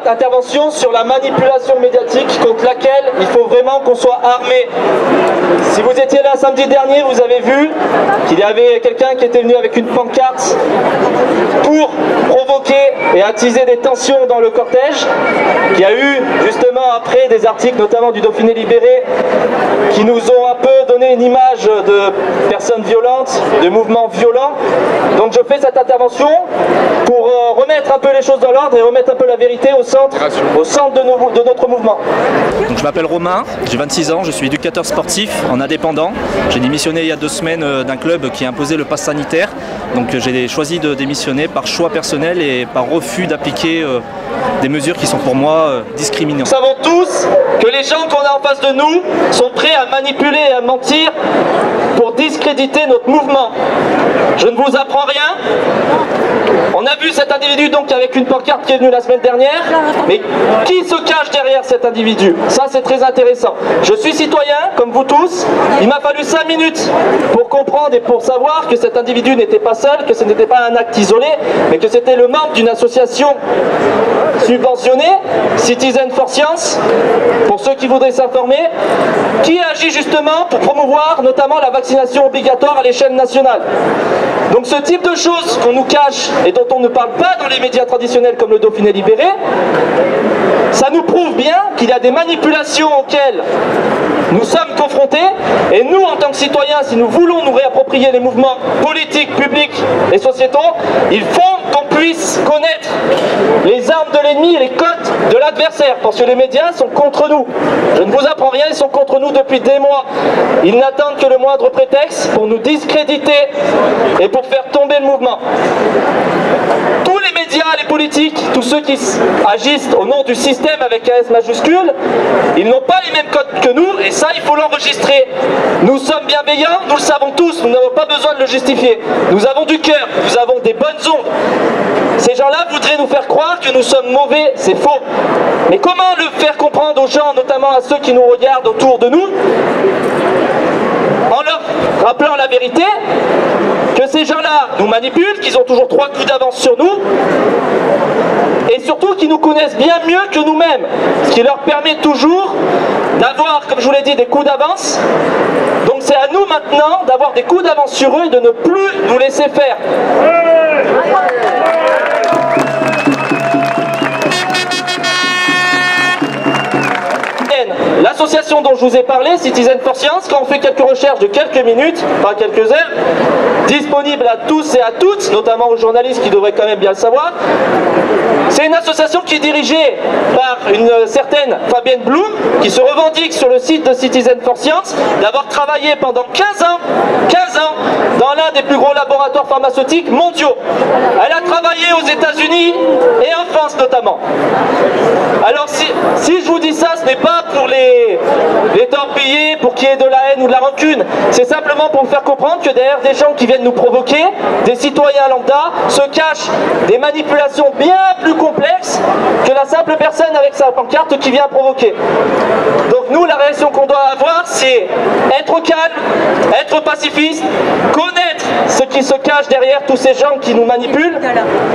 intervention sur la manipulation médiatique contre laquelle il faut vraiment qu'on soit armé. Si vous étiez là samedi dernier, vous avez vu qu'il y avait quelqu'un qui était venu avec une pancarte pour provoquer et attiser des tensions dans le cortège, qui a eu justement après des articles, notamment du Dauphiné Libéré, qui nous ont un peu donné une image de personnes violentes, de mouvements violents. Donc je fais cette intervention pour remettre un peu les choses dans l'ordre et remettre un peu la vérité au centre de notre mouvement. Donc je m'appelle Romain, j'ai 26 ans, je suis éducateur sportif en indépendant. J'ai démissionné il y a 2 semaines d'un club qui a imposé le pass sanitaire. Donc j'ai choisi de démissionner par choix personnel et par refus d'appliquer des mesures qui sont pour moi discriminantes. Nous savons tous que les gens qu'on a en face de nous sont prêts à manipuler et à mentir pour discréditer notre mouvement. Je ne vous apprends rien. On a vu cet individu donc avec une pancarte qui est venu la semaine dernière, mais qui se cache derrière cet individu? Ça c'est très intéressant. Je suis citoyen comme vous tous, il m'a fallu 5 minutes pour comprendre et pour savoir que cet individu n'était pas seul, que ce n'était pas un acte isolé, mais que c'était le membre d'une association subventionnée, Citizen for Science, pour ceux qui voudraient s'informer, qui agit justement pour promouvoir notamment la vaccination obligatoire à l'échelle nationale. Donc ce type de choses qu'on nous cache et dont on ne parle pas dans les médias traditionnels comme le Dauphiné Libéré, ça nous prouve bien qu'il y a des manipulations auxquelles nous sommes confrontés, et nous en tant que citoyens, si nous voulons nous réapproprier les mouvements politiques, publics et sociétaux, il faut qu'on puisse connaître les armes de l'ennemi et les codes de l'adversaire, parce que les médias sont contre nous. Je ne vous apprends rien, ils sont contre nous depuis des mois. Ils n'attendent que le moindre prétexte pour nous discréditer et pour faire tomber le mouvement. Tous les médias, les politiques, tous ceux qui agissent au nom du système avec un S majuscule, ils n'ont pas les mêmes codes que nous, et ça il faut l'enregistrer. Nous sommes bienveillants, nous le savons tous, nous n'avons pas besoin de le justifier. Nous avons du cœur, nous avons des bonnes ondes. Ces gens-là voudraient nous faire croire que nous sommes mauvais, c'est faux. Mais comment le faire comprendre aux gens, notamment à ceux qui nous regardent autour de nous, en leur rappelant la vérité, que ces gens-là nous manipulent, qu'ils ont toujours 3 coups d'avance sur nous, et surtout qu'ils nous connaissent bien mieux que nous-mêmes, ce qui leur permet toujours d'avoir, comme je vous l'ai dit, des coups d'avance. Donc c'est à nous maintenant d'avoir des coups d'avance sur eux et de ne plus nous laisser faire. L'association dont je vous ai parlé, Citizen for Science, quand on fait quelques recherches de quelques minutes, pas quelques heures, disponible à tous et à toutes, notamment aux journalistes qui devraient quand même bien le savoir, c'est une association qui est dirigée par une certaine Fabienne Blum, qui se revendique sur le site de Citizen for Science d'avoir travaillé pendant 15 ans dans l'un des plus gros laboratoires pharmaceutiques mondiaux. Elle a travaillé aux États-Unis et en France notamment. Alors si je vous dis ça, ce n'est pas pour les torpiller, pour qu'il y ait de la haine ou de la rancune. C'est simplement pour vous faire comprendre que derrière des gens qui viennent nous provoquer, des citoyens lambda, se cachent des manipulations bien plus complexes que la simple personne avec sa pancarte qui vient provoquer. Donc nous, la réaction qu'on doit avoir, c'est être calme, être pacifiste, connaître ce qui se cache derrière tous ces gens qui nous manipulent,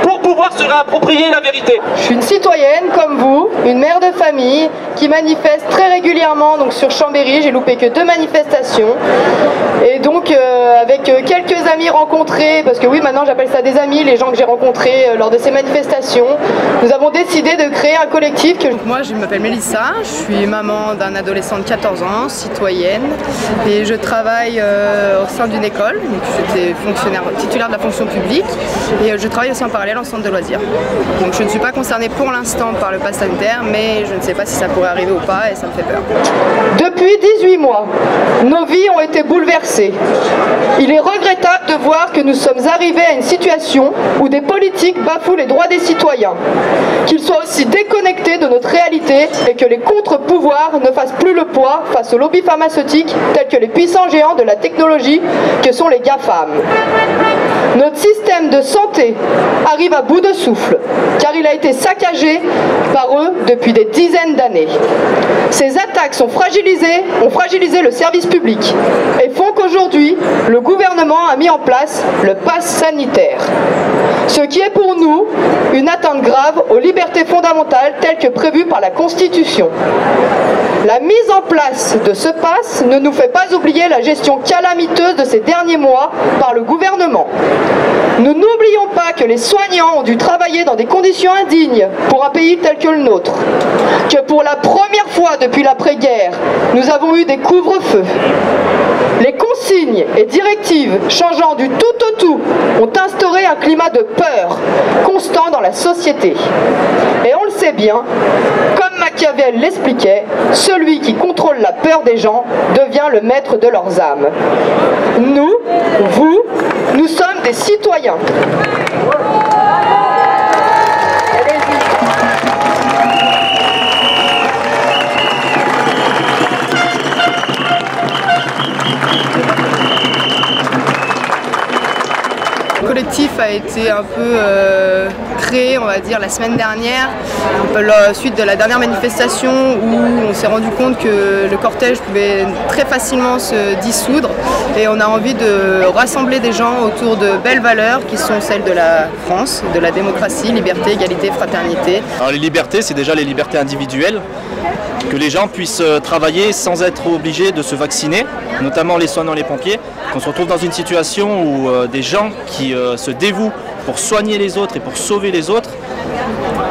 pour pouvoir se réapproprier la vérité. Je suis une citoyenne comme vous, une mère de famille qui manifeste très régulièrement donc sur Chambéry. J'ai loupé que 2 manifestations, et donc avec quelques amis rencontrés, parce que oui, maintenant j'appelle ça des amis, les gens que j'ai rencontrés lors de ces manifestations, nous avons décidé de créer un collectif que... Moi je m'appelle Mélissa, je suis maman d'un adolescent de 14 ans, citoyenne, et je travaille au sein d'une école, donc j'étais titulaire de la fonction publique, et je travaille aussi en parallèle en centre de loisirs. Donc je ne suis pas concernée pour l'instant par le pass sanitaire, mais je ne sais pas si ça pourrait arriver ou pas, et ça me fait peur. Depuis 18 mois, nos vies ont été bouleversées. Il est regrettable de voir que nous sommes arrivés à une situation où des politiques bafouent les droits des citoyens, qu'ils soient aussi déconnectés de notre réalité et que les contre-pouvoirs ne fassent plus le poids face aux lobbies pharmaceutiques tels que les puissants géants de la technologie que sont les GAFAM. Notre système de santé arrive à bout de souffle, car il a été saccagé par eux depuis des dizaines d'années. Ces attaques ont fragilisé le service public et font qu'aujourd'hui, le gouvernement a mis en place le pass sanitaire. Ce qui est pour nous une atteinte grave aux libertés fondamentales telles que prévues par la Constitution. La mise en place de ce pass ne nous fait pas oublier la gestion calamiteuse de ces derniers mois par le gouvernement. Nous n'oublions pas que les soignants ont dû travailler dans des conditions indignes pour un pays tel que le nôtre, que pour la première fois depuis l'après-guerre, nous avons eu des couvre-feux. Les consignes et directives changeant du tout au tout ont instauré un climat de peur constant dans la société. Et on le sait bien, comme Machiavel l'expliquait, celui qui contrôle la peur des gens devient le maître de leurs âmes. Nous, vous, nous sommes des citoyens. Le collectif a été un peu créé, on va dire, la semaine dernière, à la suite de la dernière manifestation où on s'est rendu compte que le cortège pouvait très facilement se dissoudre et on a envie de rassembler des gens autour de belles valeurs qui sont celles de la France, de la démocratie, liberté, égalité, fraternité. Alors les libertés, c'est déjà les libertés individuelles, que les gens puissent travailler sans être obligés de se vacciner, notamment les soignants, les pompiers, qu'on se retrouve dans une situation où des gens qui se dévouent pour soigner les autres et pour sauver les autres,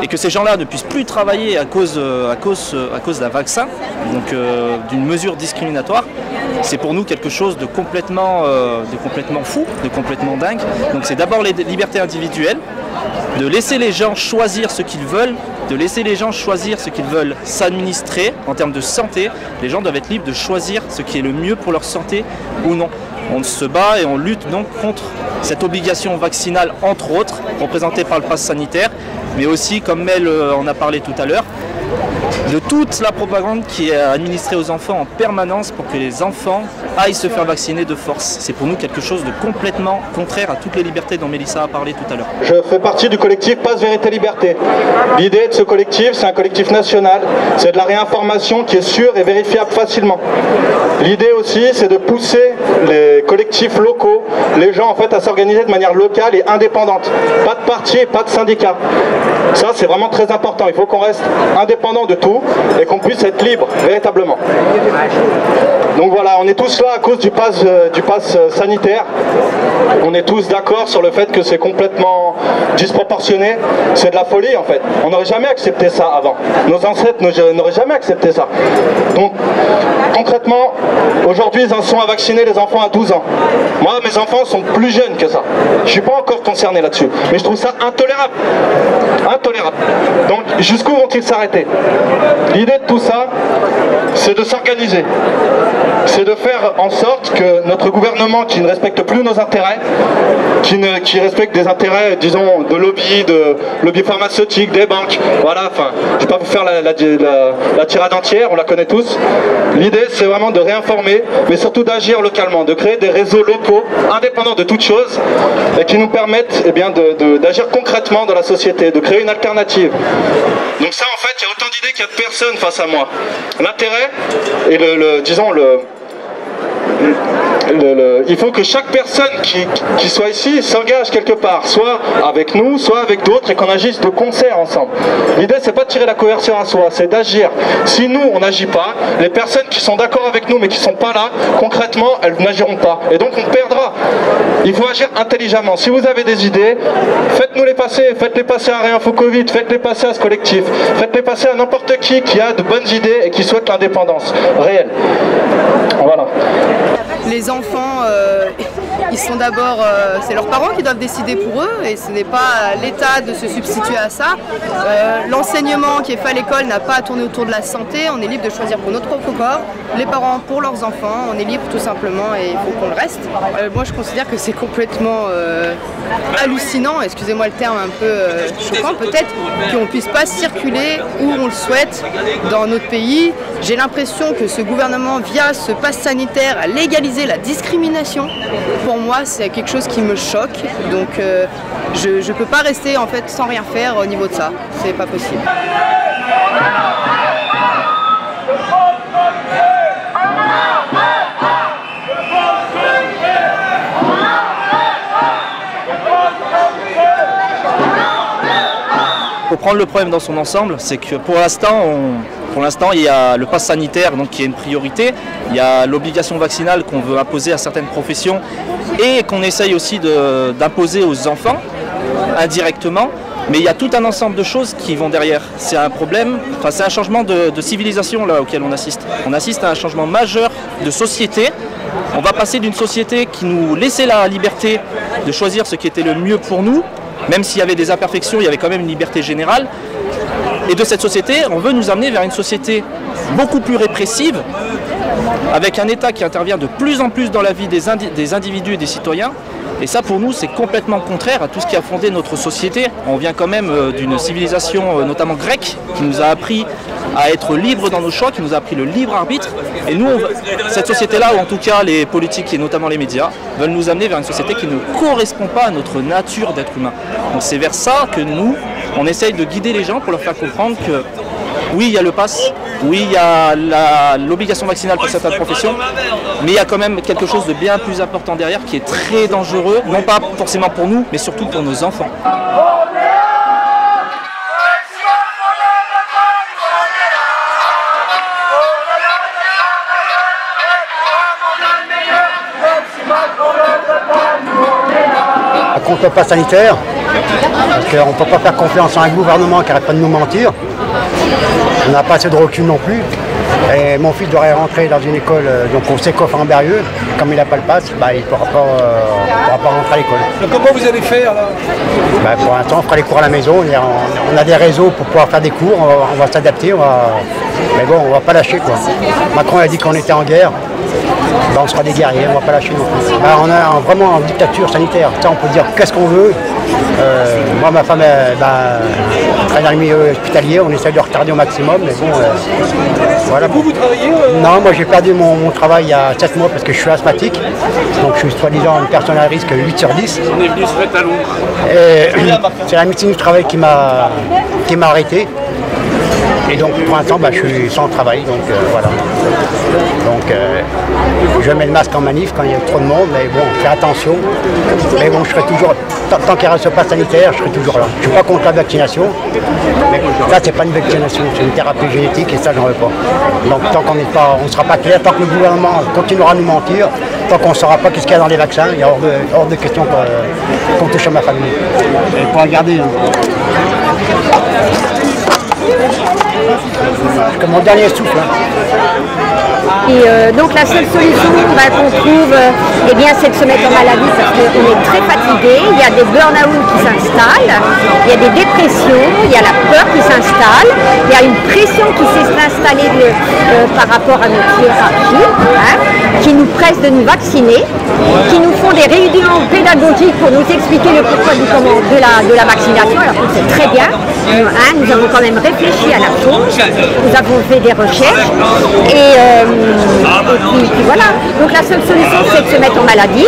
et que ces gens-là ne puissent plus travailler à cause d'un vaccin, donc d'une mesure discriminatoire, c'est pour nous quelque chose de complètement fou, de complètement dingue. Donc c'est d'abord les libertés individuelles, de laisser les gens choisir ce qu'ils veulent, de laisser les gens choisir ce qu'ils veulent s'administrer en termes de santé. Les gens doivent être libres de choisir ce qui est le mieux pour leur santé ou non. On se bat et on lutte donc contre cette obligation vaccinale, entre autres, représentée par le pass sanitaire, mais aussi, comme Mel en a parlé tout à l'heure, de toute la propagande qui est administrée aux enfants en permanence pour que les enfants aillent se faire vacciner de force. C'est pour nous quelque chose de complètement contraire à toutes les libertés dont Mélissa a parlé tout à l'heure. Je fais partie du collectif Pass Vérité Liberté. L'idée de ce collectif, c'est un collectif national, c'est de la réinformation qui est sûre et vérifiable facilement. L'idée aussi, c'est de pousser les collectifs locaux, les gens en fait à s'organiser de manière locale et indépendante. Pas de parti et pas de syndicat. Ça, c'est vraiment très important. Il faut qu'on reste indépendant de tout et qu'on puisse être libre, véritablement. Donc voilà, on est tous là à cause du pass sanitaire. On est tous d'accord sur le fait que c'est complètement disproportionné. C'est de la folie en fait. On n'aurait jamais accepté ça avant. Nos ancêtres n'auraient jamais accepté ça. Donc concrètement, aujourd'hui ils en sont à vacciner les enfants à 12 ans. Moi, mes enfants sont plus jeunes que ça. Je ne suis pas encore concerné là-dessus. Mais je trouve ça intolérable. Intolérable. Donc jusqu'où vont-ils s'arrêter? L'idée de tout ça, c'est de s'organiser. C'est de faire en sorte que notre gouvernement, qui ne respecte plus nos intérêts, qui respecte des intérêts, disons, de lobby pharmaceutique, des banques, voilà, enfin, je ne vais pas vous faire la tirade entière, on la connaît tous. L'idée, c'est vraiment de réinformer, mais surtout d'agir localement, de créer des réseaux locaux, indépendants de toute chose, et qui nous permettent d'agir concrètement dans la société, de créer une alternative. Donc ça, en fait, il y a autant d'idées qu'il y a de personnes face à moi. L'intérêt et il faut que chaque personne qui soit ici s'engage quelque part, soit avec nous, soit avec d'autres, et qu'on agisse de concert ensemble. L'idée, c'est pas de tirer la couverture à soi, c'est d'agir. Si nous, on n'agit pas, les personnes qui sont d'accord avec nous mais qui sont pas là, concrètement, elles n'agiront pas. Et donc on perdra. Il faut agir intelligemment. Si vous avez des idées, faites-les passer à Réinfo Covid, faites-les passer à ce collectif, faites-les passer à n'importe qui a de bonnes idées et qui souhaite l'indépendance réelle. Voilà. Les enfants, ils sont d'abord, c'est leurs parents qui doivent décider pour eux et ce n'est pas l'État de se substituer à ça. L'enseignement qui est fait à l'école n'a pas à tourner autour de la santé, on est libre de choisir pour notre propre corps, les parents pour leurs enfants, on est libre tout simplement et il faut qu'on le reste. Moi je considère que c'est complètement hallucinant, excusez-moi le terme un peu choquant peut-être, qu'on ne puisse pas circuler où on le souhaite dans notre pays, J'ai l'impression que ce gouvernement, via ce pass sanitaire, a légalisé la discrimination. Pour moi, c'est quelque chose qui me choque. Donc je ne peux pas rester en fait sans rien faire au niveau de ça. C'est pas possible. Pour prendre le problème dans son ensemble, c'est que pour l'instant, il y a le pass sanitaire donc, qui est une priorité, il y a l'obligation vaccinale qu'on veut imposer à certaines professions et qu'on essaye aussi d'imposer aux enfants indirectement, mais il y a tout un ensemble de choses qui vont derrière. C'est un problème, enfin, c'est un changement de civilisation là, auquel on assiste. On assiste à un changement majeur de société. On va passer d'une société qui nous laissait la liberté de choisir ce qui était le mieux pour nous, même s'il y avait des imperfections, il y avait quand même une liberté générale. Et de cette société, on veut nous amener vers une société beaucoup plus répressive, avec un État qui intervient de plus en plus dans la vie des individus et des citoyens. Et ça, pour nous, c'est complètement contraire à tout ce qui a fondé notre société. On vient quand même d'une civilisation, notamment grecque, qui nous a appris à être libres dans nos choix, qui nous a appris le libre arbitre. Et nous, cette société-là, ou en tout cas les politiques et notamment les médias, veulent nous amener vers une société qui ne correspond pas à notre nature d'être humain. Donc c'est vers ça que nous, on essaye de guider les gens pour leur faire comprendre que oui, il y a le pass, oui, il y a l'obligation vaccinale pour certaines professions, mais il y a quand même quelque chose de bien plus important derrière qui est très dangereux, non pas forcément pour nous, mais surtout pour nos enfants. Contre le pass sanitaire, parce qu'on ne peut pas faire confiance à un gouvernement qui n'arrête pas de nous mentir. On n'a pas assez de recul non plus. Et mon fils devrait rentrer dans une école donc au Sécof en Berrieux. Comme il n'a pas le pass, il ne pourra pas rentrer à l'école. Donc comment vous allez faire là? Pour l'instant, on fera les cours à la maison. On a des réseaux pour pouvoir faire des cours. On va s'adapter. Mais bon, on ne va pas lâcher, quoi. Macron a dit qu'on était en guerre. On sera des guerriers, on ne va pas lâcher non plus. On est vraiment en dictature sanitaire. Ça, on peut dire qu'est-ce qu'on veut. Moi, ma femme, travaille dans le milieu hospitalier. On essaie de retarder au maximum. Mais bon, voilà. Vous travaillez Non, moi j'ai perdu mon travail il y a 7 mois parce que je suis asthmatique. Donc je suis soi-disant une personne à risque 8 sur 10. On est venu se mettre à Londres. C'est la médecine du travail qui m'a arrêté. Et donc pour l'instant, je suis sans travail, donc voilà. Donc je mets le masque en manif quand il y a trop de monde, mais bon, fais attention. Mais bon, je serai toujours, tant qu'il reste ce pass sanitaire, je serai toujours là. Je ne suis pas contre la vaccination, mais ça c'est pas une vaccination, c'est une thérapie génétique et ça j'en veux pas. Donc tant qu'on ne sera pas clair, tant que le gouvernement continuera à nous mentir, tant qu'on ne saura pas qu'est-ce qu'il y a dans les vaccins, il y a hors de question qu'on touche à ma famille. Et pour regarder. C'est mon dernier souffle. Et donc la seule solution qu'on trouve, c'est de se mettre en maladie parce qu'on est très fatigué, il y a des burn-out qui s'installent, il y a des dépressions, il y a la peur qui s'installe, il y a une pression qui s'est installée par rapport à notre hiérarchie, qui nous presse de nous vacciner, qui nous font des réunions pédagogiques pour nous expliquer le pourquoi du comment de la vaccination, alors que c'est très bien. Nous avons quand même réfléchi à la chose, nous avons fait des recherches et puis voilà. Donc la seule solution c'est de se mettre en maladie.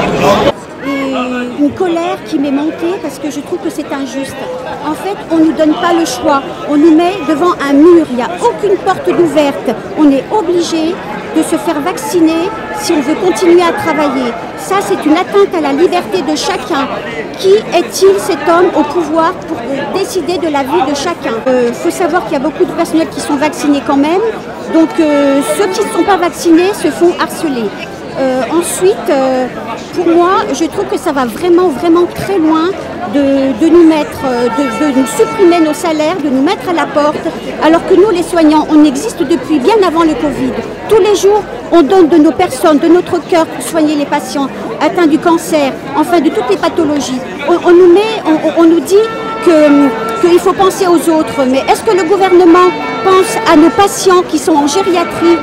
Et une colère qui m'est montée parce que je trouve que c'est injuste. En fait, on ne nous donne pas le choix. On nous met devant un mur, il n'y a aucune porte d'ouverte. On est obligé de se faire vacciner si on veut continuer à travailler. Ça, c'est une atteinte à la liberté de chacun. Qui est-il cet homme au pouvoir pour décider de la vie de chacun? Faut savoir qu'il y a beaucoup de personnels qui sont vaccinés quand même. Donc ceux qui ne sont pas vaccinés se font harceler. Ensuite, pour moi, je trouve que ça va vraiment très loin de nous mettre, de nous supprimer nos salaires, de nous mettre à la porte, alors que nous, les soignants, on existe depuis bien avant le Covid. Tous les jours, on donne de nos personnes, de notre cœur pour soigner les patients atteints du cancer, enfin de toutes les pathologies. On nous dit qu'il faut penser aux autres, mais est-ce que le gouvernement pense à nos patients qui sont en gériatrie,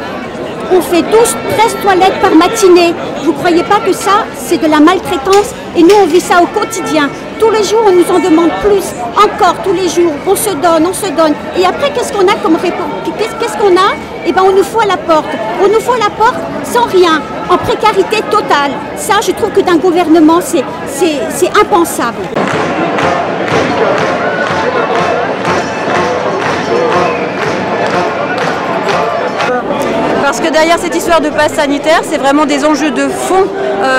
on fait 12-13 toilettes par matinée. Vous ne croyez pas que ça, c'est de la maltraitance? Et nous, on vit ça au quotidien. Tous les jours, on nous en demande plus. Encore, tous les jours, on se donne, on se donne. Et après, qu'est-ce qu'on a comme réponse? Qu'est-ce qu'on a? Eh bien, on nous fout à la porte. On nous fout à la porte sans rien, en précarité totale. Ça, je trouve que d'un gouvernement, c'est impensable. Parce que derrière cette histoire de passe sanitaire, c'est vraiment des enjeux de fond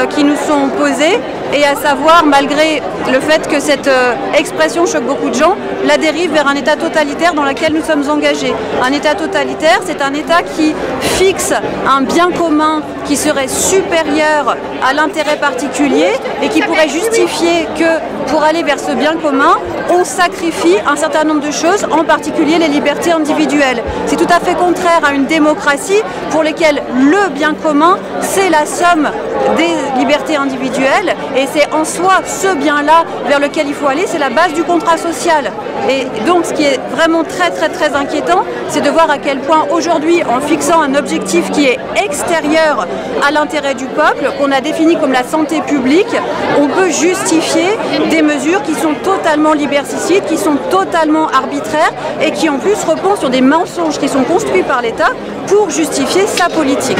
qui nous sont posés. Et à savoir, malgré le fait que cette expression choque beaucoup de gens, la dérive vers un État totalitaire dans lequel nous sommes engagés. Un État totalitaire, c'est un État qui fixe un bien commun qui serait supérieur à l'intérêt particulier et qui pourrait justifier que pour aller vers ce bien commun, on sacrifie un certain nombre de choses, en particulier les libertés individuelles. C'est tout à fait contraire à une démocratie pour laquelle le bien commun, c'est la somme des libertés individuelles et c'est en soi ce bien-là vers lequel il faut aller, c'est la base du contrat social. Et donc ce qui est vraiment très inquiétant, c'est de voir à quel point aujourd'hui, en fixant un objectif qui est extérieur à l'intérêt du peuple, qu'on a défini comme la santé publique, on peut justifier des mesures qui sont totalement liberticides, qui sont totalement arbitraires et qui en plus reposent sur des mensonges qui sont construits par l'État pour justifier sa politique.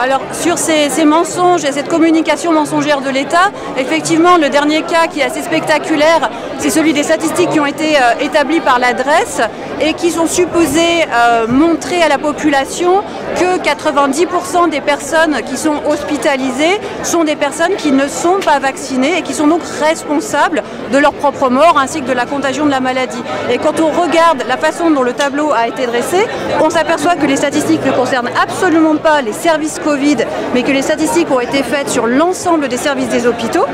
Alors sur ces mensonges et cette communication mensongère de l'État, effectivement le dernier cas qui est assez spectaculaire, c'est celui des statistiques qui ont été établies par l'adresse et qui sont supposées montrer à la population que 90% des personnes qui sont hospitalisées sont des personnes qui ne sont pas vaccinées et qui sont donc responsables de leur propre mort ainsi que de la contagion de la maladie. Et quand on regarde la façon dont le tableau a été dressé, on s'aperçoit que les statistiques ne concernent absolument pas les services Covid, mais que les statistiques ont été faites sur l'ensemble des services des hôpitaux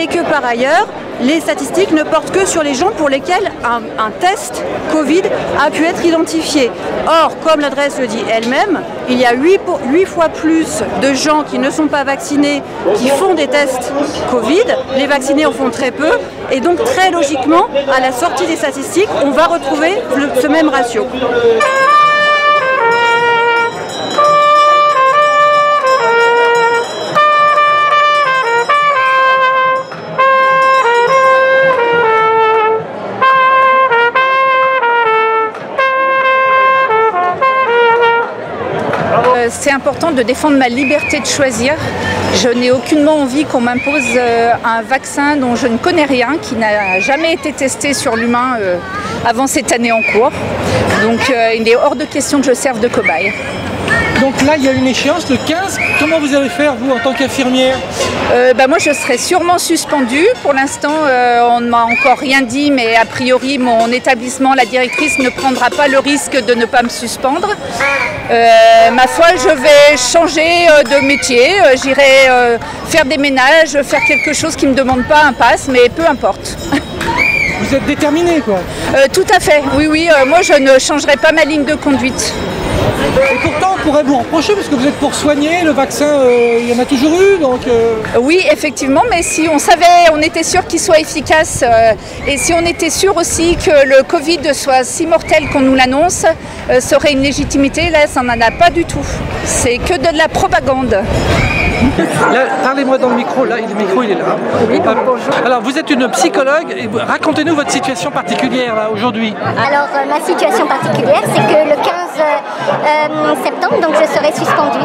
et que par ailleurs, les statistiques ne portent que sur les gens pour lesquels un test Covid a pu être identifié. Or, comme l'adresse le dit elle-même, il y a 8 fois plus de gens qui ne sont pas vaccinés qui font des tests Covid. Les vaccinés en font très peu. Et donc, très logiquement, à la sortie des statistiques, on va retrouver ce même ratio. C'est important de défendre ma liberté de choisir. Je n'ai aucunement envie qu'on m'impose un vaccin dont je ne connais rien, qui n'a jamais été testé sur l'humain avant cette année en cours. Donc il est hors de question que je serve de cobaye. Donc là, il y a une échéance le 15. Comment vous allez faire, vous, en tant qu'infirmière? Moi, je serai sûrement suspendue. Pour l'instant, on ne m'a encore rien dit, mais a priori, mon établissement, la directrice, ne prendra pas le risque de ne pas me suspendre. Ma foi, je vais changer de métier. J'irai faire des ménages, faire quelque chose qui ne me demande pas un pass, mais peu importe. Vous êtes déterminée, quoi? Tout à fait, oui. Moi, je ne changerai pas ma ligne de conduite. Et pourtant, on pourrait vous reprocher, parce que vous êtes pour soigner, le vaccin, il y en a toujours eu, donc... Oui, effectivement, mais si on savait, on était sûr qu'il soit efficace, et si on était sûr aussi que le Covid soit si mortel qu'on nous l'annonce, ça aurait une légitimité. Là, ça n'en a pas du tout. C'est que de la propagande. Parlez-moi dans le micro, là, le micro il est là. Oui, bonjour. Alors vous êtes une psychologue, et racontez-nous votre situation particulière là aujourd'hui. Alors ma situation particulière, c'est que le 15 septembre, donc je serai suspendue.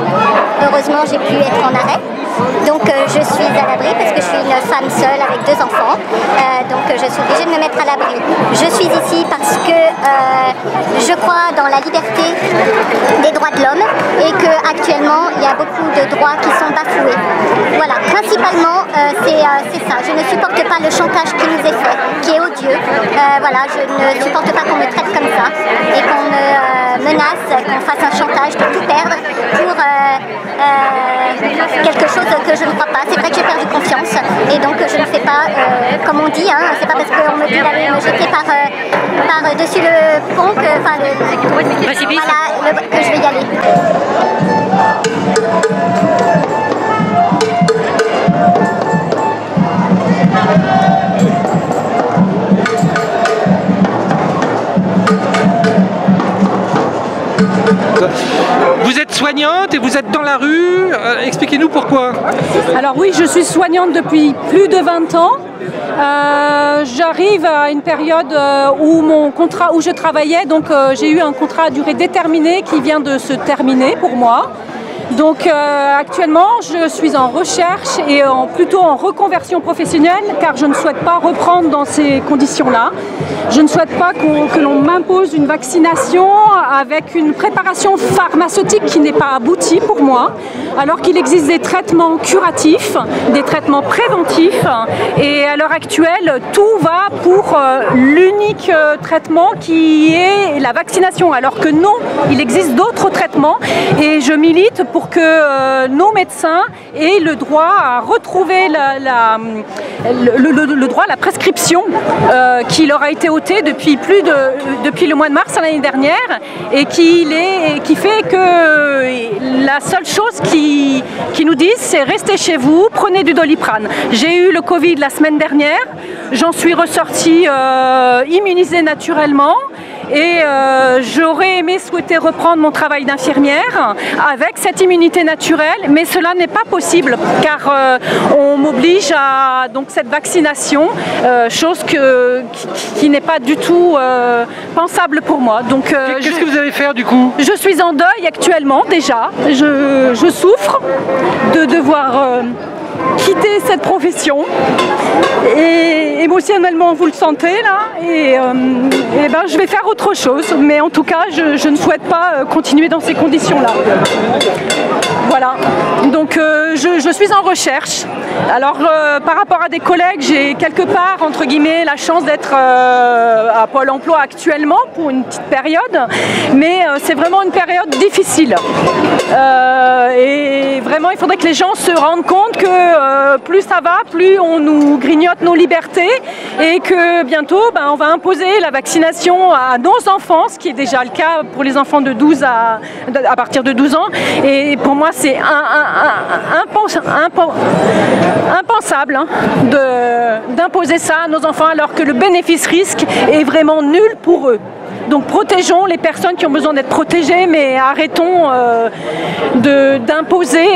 Heureusement, j'ai pu être en arrêt. Donc je suis à l'abri parce que je suis une femme seule avec 2 enfants. Donc je suis obligée de me mettre à l'abri. Je suis ici parce que je crois dans la liberté des droits de l'homme et qu'actuellement il y a beaucoup de droits qui sont bafoués. Voilà, principalement c'est ça. Je ne supporte pas le chantage qui nous est fait, qui est odieux. Voilà, je ne supporte pas qu'on me traite comme ça et qu'on me menace, qu'on fasse un chantage de tout perdre pour quelque chose que je ne crois pas. C'est vrai que j'ai perdu confiance et donc je ne fais pas comme on dit, hein, c'est pas parce qu'on me dit d'aller me jeter par dessus le pont que, voilà, que je vais y aller. Vous êtes soignante et vous êtes dans la rue, expliquez-nous pourquoi. Alors oui, je suis soignante depuis plus de 20 ans. J'arrive à une période où je travaillais, donc j'ai eu un contrat à durée déterminée qui vient de se terminer pour moi. Donc actuellement, je suis en recherche et plutôt en reconversion professionnelle car je ne souhaite pas reprendre dans ces conditions-là. Je ne souhaite pas que l'on m'impose une vaccination avec une préparation pharmaceutique qui n'est pas aboutie pour moi, alors qu'il existe des traitements curatifs, des traitements préventifs et à l'heure actuelle, tout va pour l'unique traitement qui est la vaccination, alors que non, il existe d'autres traitements et je milite pour que nos médecins aient le droit à retrouver le droit à la prescription qui leur a été ôté depuis le mois de mars l'année dernière et qui fait que la seule chose qui nous disent c'est restez chez vous, prenez du Doliprane. J'ai eu le Covid la semaine dernière, j'en suis ressortie immunisée naturellement. Et j'aurais aimé souhaiter reprendre mon travail d'infirmière avec cette immunité naturelle, mais cela n'est pas possible car on m'oblige à donc cette vaccination, chose qui n'est pas du tout pensable pour moi. Donc qu'est-ce que vous allez faire du coup? Je suis en deuil actuellement déjà. Je souffre de devoir quitter cette profession et émotionnellement vous le sentez là et ben, je vais faire autre chose, mais en tout cas je ne souhaite pas continuer dans ces conditions là. Voilà, donc je suis en recherche. Alors par rapport à des collègues, j'ai quelque part entre guillemets la chance d'être à Pôle emploi actuellement pour une petite période, mais c'est vraiment une période difficile et vraiment il faudrait que les gens se rendent compte que plus ça va, plus on nous grignote nos libertés et que bientôt on va imposer la vaccination à nos enfants, ce qui est déjà le cas pour les enfants de 12 à partir de 12 ans et pour moi c'est impensable hein, d'imposer ça à nos enfants alors que le bénéfice-risque est vraiment nul pour eux. Donc protégeons les personnes qui ont besoin d'être protégées, mais arrêtons d'imposer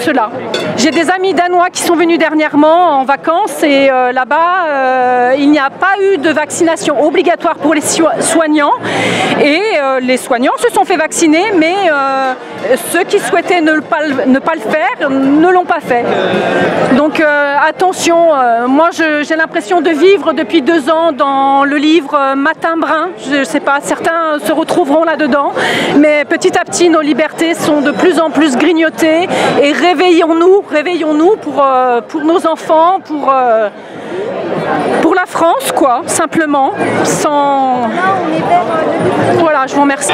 cela. J'ai des amis danois qui sont venus dernièrement en vacances et là-bas, il n'y a pas eu de vaccination obligatoire pour les soignants. Et les soignants se sont fait vacciner, mais ceux qui souhaitaient ne pas le faire ne l'ont pas fait. Donc attention, moi j'ai l'impression de vivre depuis 2 ans dans le livre Matin Brun. Je ne sais pas, certains se retrouveront là-dedans, mais petit à petit nos libertés sont de plus en plus grignotées et réveillons-nous pour nos enfants, pour la France quoi, simplement, sans... Voilà, je vous remercie.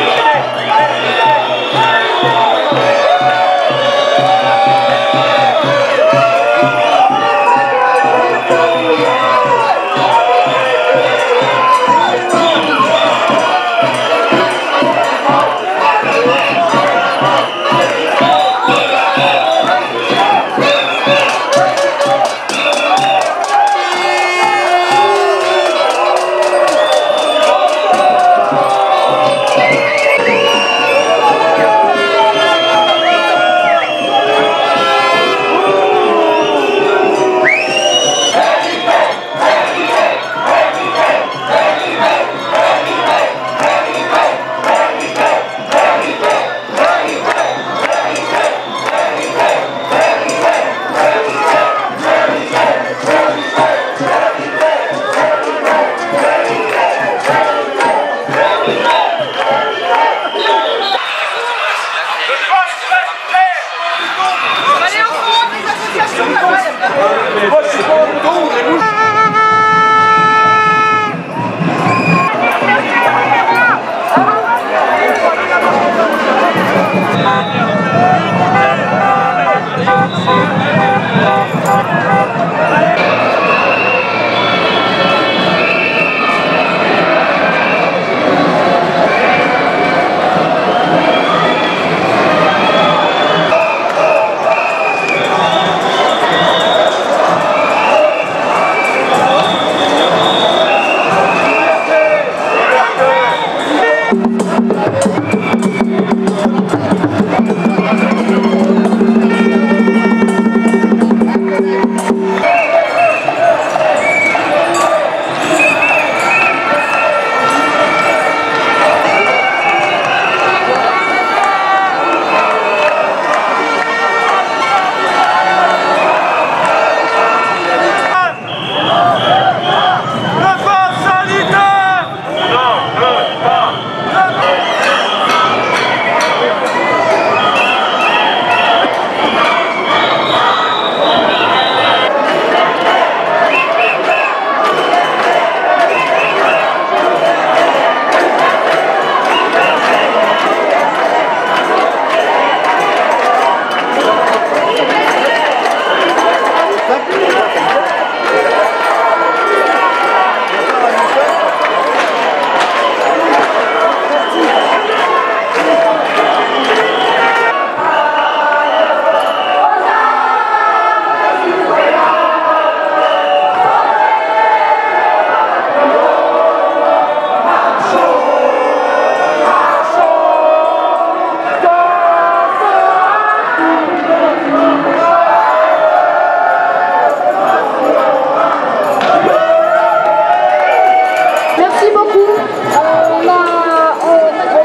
Merci beaucoup. On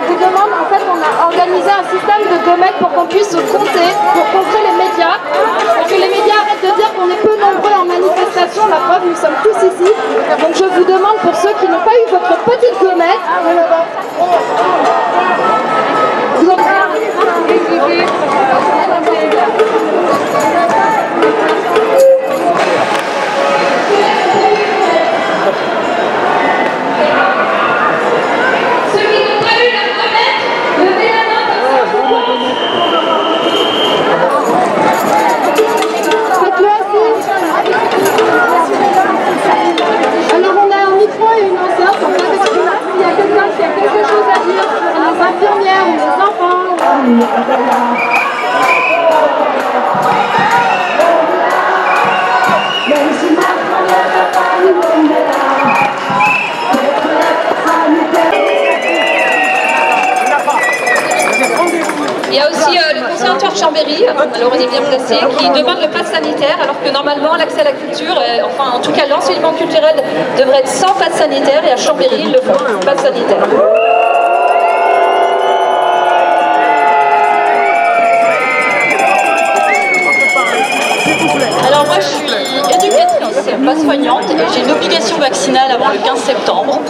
vous demande, en fait, on a organisé un système de gommettes pour qu'on puisse compter, pour contrer les médias. Pour que les médias arrêtent de dire qu'on est peu nombreux en manifestation. La preuve, nous sommes tous ici. Donc je vous demande, pour ceux qui n'ont pas eu votre petite gommette, vous en alors on a un micro et une enceinte, on peut s'exprimer s'il y a quelqu'un qui a quelque chose à dire sur les infirmières ou les enfants. Il y a aussi le conservatoire de Chambéry, alors on est bien placé, qui demande le pass sanitaire, alors que normalement l'accès à la culture, enfin en tout cas l'enseignement culturel devrait être sans pass sanitaire, et à Chambéry ils le font, pass sanitaire. Alors moi je suis éducatrice, pas soignante, et j'ai une obligation vaccinale avant le 15 septembre.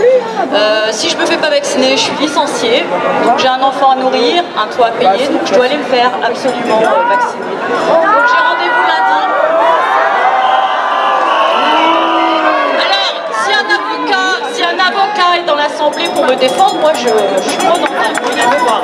Si je ne me fais pas vacciner, je suis licenciée, donc j'ai un enfant à nourrir, un toit à payer, donc je dois aller me faire absolument vacciner. Donc j'ai rendez-vous lundi. Alors, si un avocat est dans l'Assemblée pour me défendre, moi je suis prenante, venez me voir.